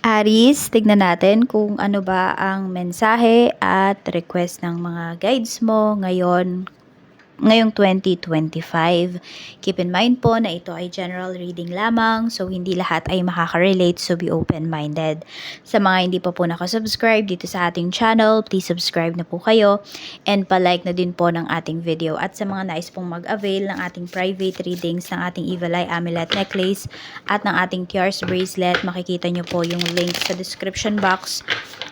Aries, tignan natin kung ano ba ang mensahe at request ng mga guides mo ngayong 2025. Keep in mind po na ito ay general reading lamang, so hindi lahat ay makaka-relate, so be open-minded. Sa mga hindi pa po nakasubscribe dito sa ating channel, please subscribe na po kayo and pa-like na din po ng ating video. At sa mga nais pong mag-avail ng ating private readings ng ating Evil Eye Amulet Necklace at ng ating Tears Bracelet, makikita nyo po yung link sa description box.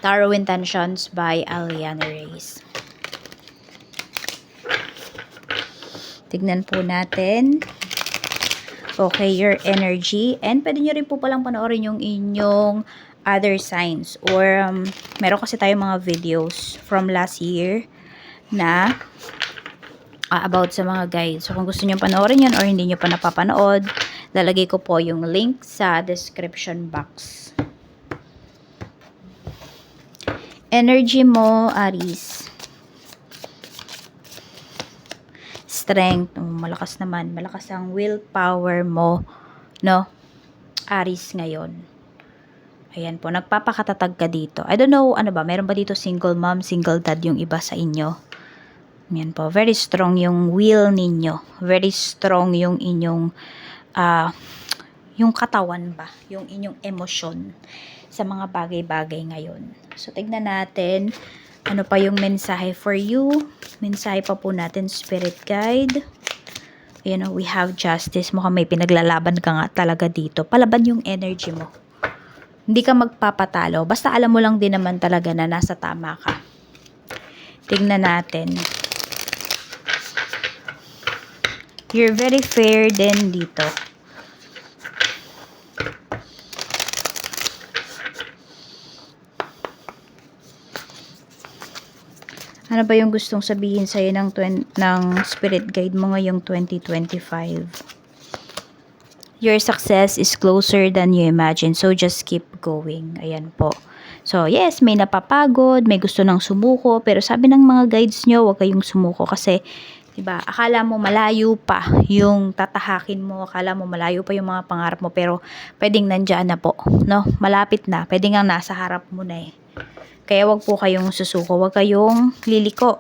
Tarot Intentions by Aliana Reyes. Tignan po natin. Okay, your energy. And pwede nyo rin po palang panoorin yung inyong other signs. Or meron kasi tayong mga videos from last year na about sa mga guides. So kung gusto nyo panoorin yan or hindi nyo pa napapanood, lalagay ko po yung link sa description box. Energy mo, Aries. Strength, malakas naman, malakas ang willpower mo, no, Aries ngayon. Ayan po, nagpapakatatag ka dito. I don't know, ano ba, meron ba dito single mom, single dad yung iba sa inyo? Ayan po, very strong yung will ninyo. Very strong yung inyong, yung katawan ba, yung inyong emosyon sa mga bagay-bagay ngayon. So, tignan natin, ano pa yung mensahe for you? Mensahe pa po natin, Spirit Guide. Ayan, we have justice. Mukhang may pinaglalaban ka nga talaga dito. Palaban yung energy mo. Hindi ka magpapatalo. Basta alam mo lang din naman talaga na nasa tama ka. Tingnan natin. You're very fair din dito. Ano ba yung gustong sabihin sa'yo ng spirit guide mo ngayong 2025? Your success is closer than you imagine. So, just keep going. Ayan po. So, yes, may napapagod, may gusto ng sumuko. Pero sabi ng mga guides nyo, huwag kayong sumuko. Kasi, diba, akala mo malayo pa yung tatahakin mo. Akala mo malayo pa yung mga pangarap mo. Pero, pwedeng nandyan na po. No? Malapit na. Pwedeng nga nasa harap mo na eh. Kaya wag po kayong susuko, wag kayong liliko.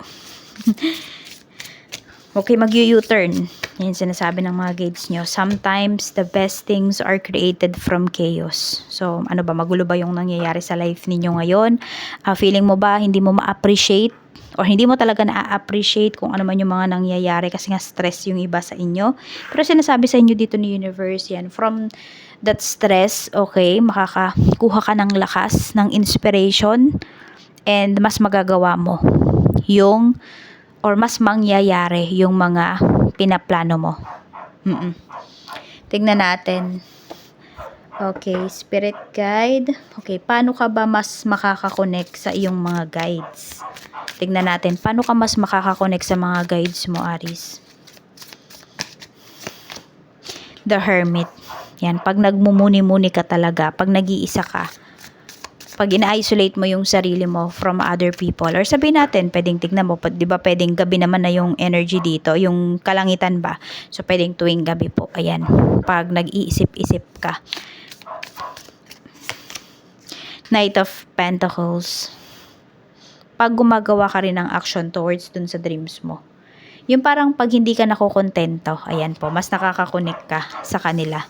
Huwag kayong mag-U-turn. Yan sinasabi ng mga guides nyo. Sometimes, the best things are created from chaos. So, ano ba, magulo ba yung nangyayari sa life ninyo ngayon? Feeling mo ba, hindi mo ma-appreciate? Or hindi mo talaga na-appreciate kung ano man yung mga nangyayari kasi nga stress yung iba sa inyo. Pero sinasabi sa inyo dito ni universe yan, from that stress, okay, makakakuha ka ng lakas, ng inspiration, and mas magagawa mo yung, or mas mangyayari yung mga pinaplano mo. Tignan natin. Okay, spirit guide. Okay, paano ka ba mas makakakonect sa iyong mga guides? Tignan natin, paano ka mas makakakonect sa mga guides mo, Aries? The Hermit. Yan, pag nagmumuni-muni ka talaga, pag nag-iisa ka, pag ina-isolate mo yung sarili mo from other people, or sabihin natin, pwedeng tignan mo, di ba pwedeng gabi naman na yung energy dito, yung kalangitan ba? So, pwedeng tuwing gabi po. Ayan, pag nag-iisip-isip ka. Knight of Pentacles. Pag gumagawa ka rin ng action towards dun sa dreams mo. Yung parang pag hindi ka nakokontento, ayan po, mas nakakakonek ka sa kanila.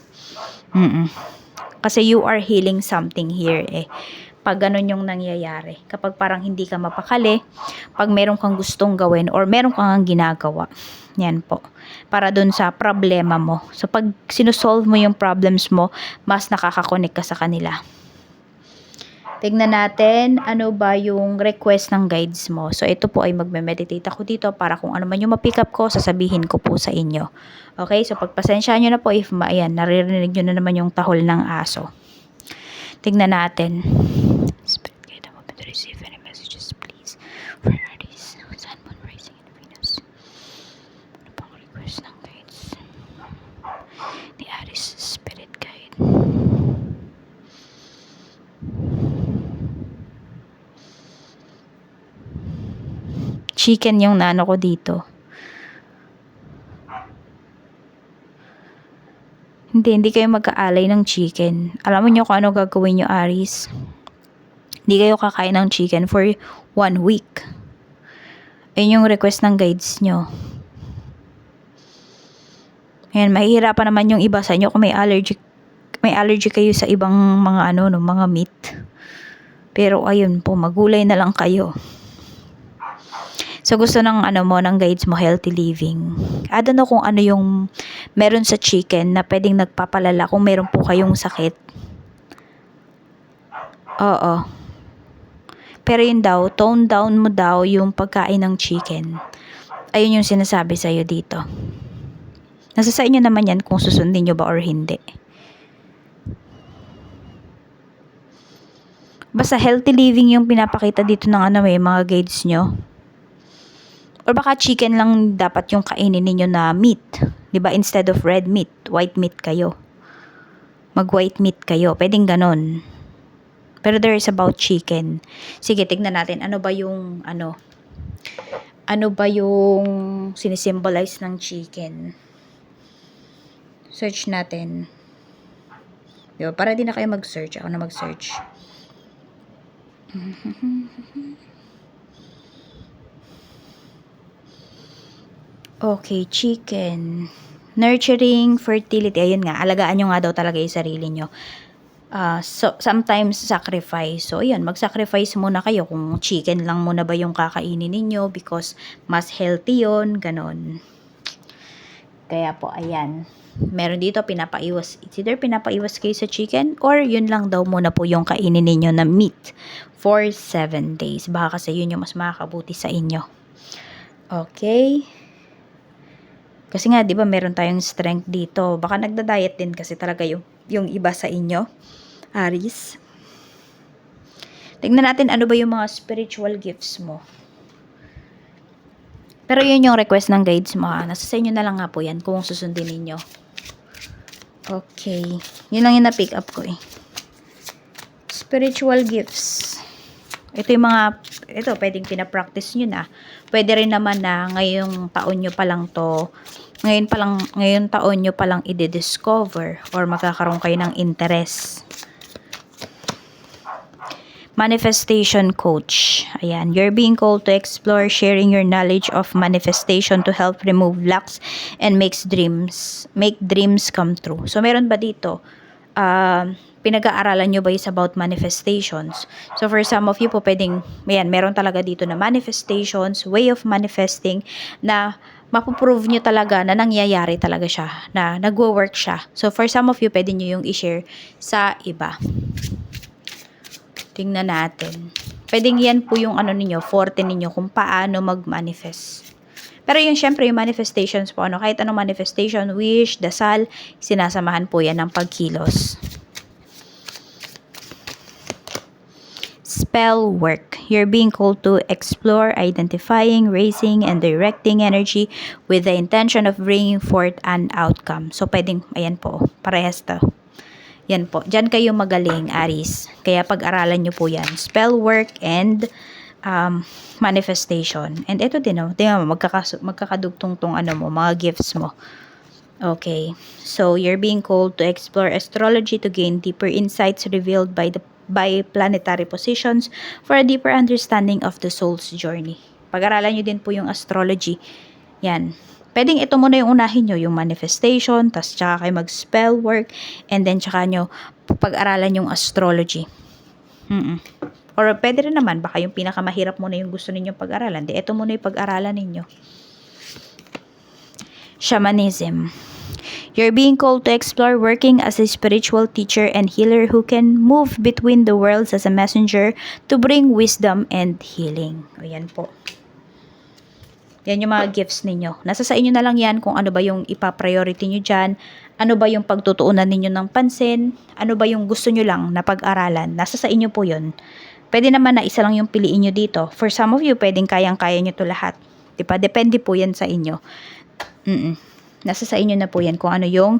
Kasi you are healing something here eh. Pag ganun yung nangyayari. Kapag parang hindi ka mapakali, pag meron kang gustong gawin or meron kang ginagawa. Yan po. Para dun sa problema mo. So pag sinusolve mo yung problems mo, mas nakakakonek ka sa kanila. Tignan natin ano ba yung request ng guides mo. So, ito po ay magme-meditate ako dito para kung ano man yung ma-pick up ko, sasabihin ko po sa inyo. Okay? So, pagpasensya nyo na po if ayan, naririnig nyo na naman yung tahol ng aso. Tignan natin. Spirit guide, I'm open to receive any messages, please. For Aries, Sun, Moon, Rising, and Venus. Ano pang request ng guides? Ni Aries, Spirit guide. Chicken yung nano ko dito. Hindi kayo magkaalay ng chicken. Alam mo nyo kung ano gagawin nyo, Aries? Hindi kayo kakain ng chicken for 1 week. Ayun yung request ng guides nyo. Ayan, mahihirapan naman yung iba sa inyo kung may allergy kayo sa ibang mga mga meat. Pero ayun po, magulay na lang kayo. So gusto ng ng guides mo, healthy living. I don't know kung ano yung meron sa chicken na pwedeng nagpapalala kung meron po kayong sakit. Oo. Pero yun daw, tone down mo daw yung pagkain ng chicken. Ayun yung sinasabi sa'yo dito. Nasa sa inyo naman yan kung susundin nyo ba or hindi. Basta healthy living yung pinapakita dito ng mga guides nyo. Or baka chicken lang dapat yung kainin ninyo na meat. 'Di ba? Instead of red meat, white meat kayo. Mag-white meat kayo. Pwedeng ganon. Pero there is about chicken. Sige, tignan natin. Ano ba yung sinisimbolize ng chicken? Search natin. Diba? Para di na kayo mag-search. Ako na mag-search. Okay, chicken. Nurturing, fertility. Ayun nga, alagaan nyo nga daw talaga yung sarili nyo. So, sometimes sacrifice. So, ayun, mag-sacrifice muna kayo kung chicken lang muna ba yung kakainin ninyo because mas healthy yon, ganon. Kaya po, ayan. Meron dito pinapaiwas. It's either pinapaiwas kayo sa chicken or yun lang daw muna po yung kainin ninyo na meat for 7 days. Baka kasi yun yung mas makakabuti sa inyo. Okay. Kasi nga, di ba, meron tayong strength dito. Baka nagda-diet din kasi talaga yung iba sa inyo. Aries. Tingnan natin ano ba yung mga spiritual gifts mo. Pero yun yung request ng guides mo. Nasa sa inyo na lang nga po yan kung susundin ninyo. Okay. Yun lang yung na-pick up ko eh. Spiritual gifts. Ito pwedeng pinapractice nyo na. Pwede rin naman na ngayong taon nyo pa lang to, ngayon taon nyo pa lang i-discover or magkakaroon kayo ng interest. Manifestation coach. Ayan, you're being called to explore sharing your knowledge of manifestation to help remove blocks and make dreams come true. So, meron ba dito? Pinag-aaralan nyo ba is about manifestations? So, for some of you po, meron talaga dito na manifestations, way of manifesting, na mapuprove nyo talaga na nangyayari talaga siya, na nagwo-work siya. So, for some of you, pwede nyo yung i-share sa iba. Tingnan natin. Pwedeng yan po yung forte ninyo kung paano mag-manifest. Pero yung syempre yung manifestations po, kahit anong manifestation, wish, dasal, sinasamahan po yan ng pagkilos. Spell work. You're being called to explore, identifying, raising, and directing energy with the intention of bringing forth an outcome. So, pwedeng, ayan po, parehas to. Yan po. Diyan kayo magaling, Aries. Kaya pag-aralan nyo po yan. Spell work and manifestation. And ito din, tingnan mo, magkakadugtong tong mga gifts mo. Okay. So, you're being called to explore astrology to gain deeper insights revealed by planetary positions for a deeper understanding of the soul's journey. Pag-aralan nyo din po yung astrology. Yan. Pwedeng ito muna yung unahin nyo, yung manifestation, tas tsaka kayo mag-spell work, and then tsaka nyo pag-aralan yung astrology. Or pwede rin naman, baka yung pinakamahirap muna yung gusto ninyong pag-aralan. Di, ito muna yung pag-aralan ninyo. Shamanism. You're being called to explore working as a spiritual teacher and healer who can move between the worlds as a messenger to bring wisdom and healing. Ayan po. Yan yung mga gifts ninyo. Nasa sa inyo na lang yan kung ano ba yung ipa-priority nyo dyan, ano ba yung pagtutuunan ninyo ng pansin, ano ba yung gusto nyo lang na pag-aralan. Nasa sa inyo po yun. Pwede naman na isa lang yung piliin nyo dito. For some of you, pwedeng kayang-kaya nyo to lahat. Diba? Depende po yan sa inyo. Nasa sa inyo na po yan kung ano yung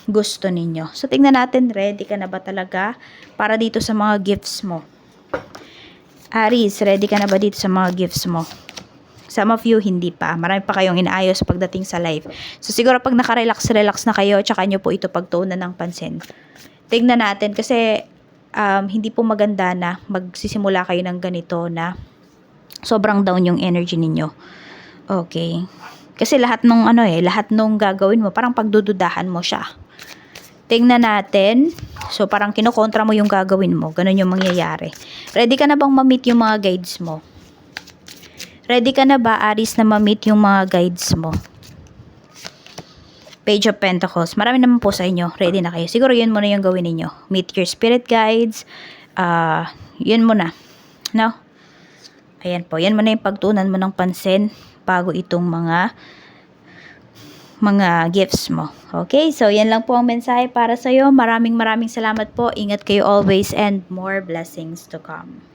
gusto ninyo. So, tingnan natin, ready ka na ba talaga para dito sa mga gifts mo? Aries, ready ka na ba dito sa mga gifts mo? Some of you, hindi pa. Marami pa kayong inaayos pagdating sa life. So, siguro pag nakarelax-relax na kayo, tsaka nyo po ito pagtuunan ng pansin. Tignan natin kasi hindi po maganda na magsisimula kayo ng ganito na sobrang down yung energy ninyo. Okay. Kasi lahat nung lahat nung gagawin mo, parang pagdududahan mo siya. Tingnan natin. So, parang kinokontra mo yung gagawin mo. Ganun yung mangyayari. Ready ka na bang ma-meet yung mga guides mo? Ready ka na ba, Aries, na ma-meet yung mga guides mo? Page of Pentacles. Marami naman po sa inyo. Ready na kayo. Siguro yun muna yung gawin ninyo. Meet your spirit guides. Yun muna. No? Ayan po. Yan muna yung pagtuunan mo ng pansin bago itong mga gifts mo. Okay? So, yan lang po ang mensahe para sa'yo. Maraming salamat po. Ingat kayo always and more blessings to come.